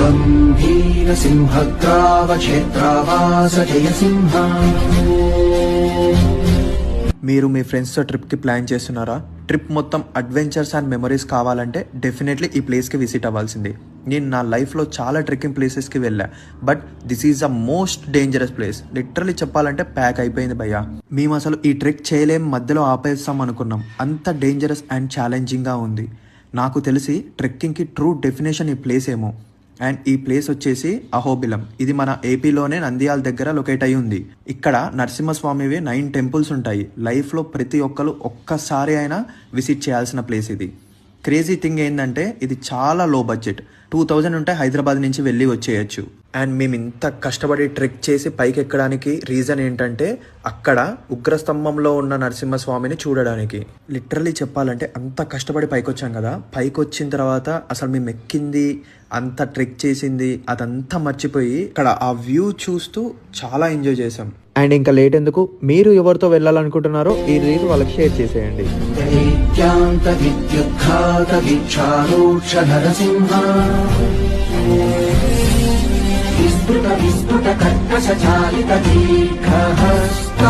గంభీర సింహగ్రావ క్షేత్రావాస జయసింహ. మీరు మీ ఫ్రెండ్స్తో ట్రిప్కి ప్లాన్ చేస్తున్నారా? ట్రిప్ మొత్తం అడ్వెంచర్స్ అండ్ మెమరీస్ కావాలంటే డెఫినెట్లీ ఈ ప్లేస్కి విజిట్ అవ్వాల్సింది. నేను నా లైఫ్లో చాలా ట్రెక్కింగ్ ప్లేసెస్కి వెళ్ళా, but this is the most dangerous place. Literally చెప్పాలంటే ప్యాక్ అయిపోయింది భయ్యా. మేము అసలు ఈ ట్రెక్ చేయలేం, మధ్యలో ఆపేస్తాం అనుకున్నాం. అంత డేంజరస్ అండ్ ఛాలెంజింగ్గా ఉంది. నాకు తెలిసి ట్రెక్కింగ్కి ట్రూ డెఫినేషన్ ఈ ప్లేస్ ఏమో. అండ్ ఈ ప్లేస్ వచ్చేసి అహోబిలం. ఇది మన ఏపీలోనే నంద్యాల దగ్గర లొకేట్ అయి ఉంది. ఇక్కడ నరసింహస్వామివి 9 టెంపుల్స్ ఉంటాయి. లైఫ్లో ప్రతి ఒక్కరు ఒక్కసారి అయినా విజిట్ చేయాల్సిన ప్లేస్ ఇది. క్రేజీ థింగ్ ఏంటంటే ఇది చాలా లో బడ్జెట్. 2000 ఉంటే హైదరాబాద్ నుంచి వెళ్ళి వచ్చేయచ్చు. అండ్ మేము ఇంత కష్టపడి ట్రెక్ చేసి పైకి ఎక్కడానికి రీజన్ ఏంటంటే అక్కడ ఉగ్రస్తంభంలో ఉన్న నరసింహస్వామిని చూడడానికి. లిటరలీ చెప్పాలంటే అంత కష్టపడి పైకి వచ్చాం కదా, పైకి వచ్చిన తర్వాత అసలు మేము ఎక్కింది, అంత ట్రెక్ చేసింది అదంతా మర్చిపోయి ఇక్కడ ఆ వ్యూ చూస్తూ చాలా ఎంజాయ్ చేసాం. అండ్ ఇంకా లేట్ ఎందుకు, మీరు ఎవరితో వెళ్ళాలనుకుంటున్నారో ఈ రీల్ వాళ్ళకి షేర్ చేసేయండి. విస్ఫుట కర్కశ చాలిత దీర్ఘహస్త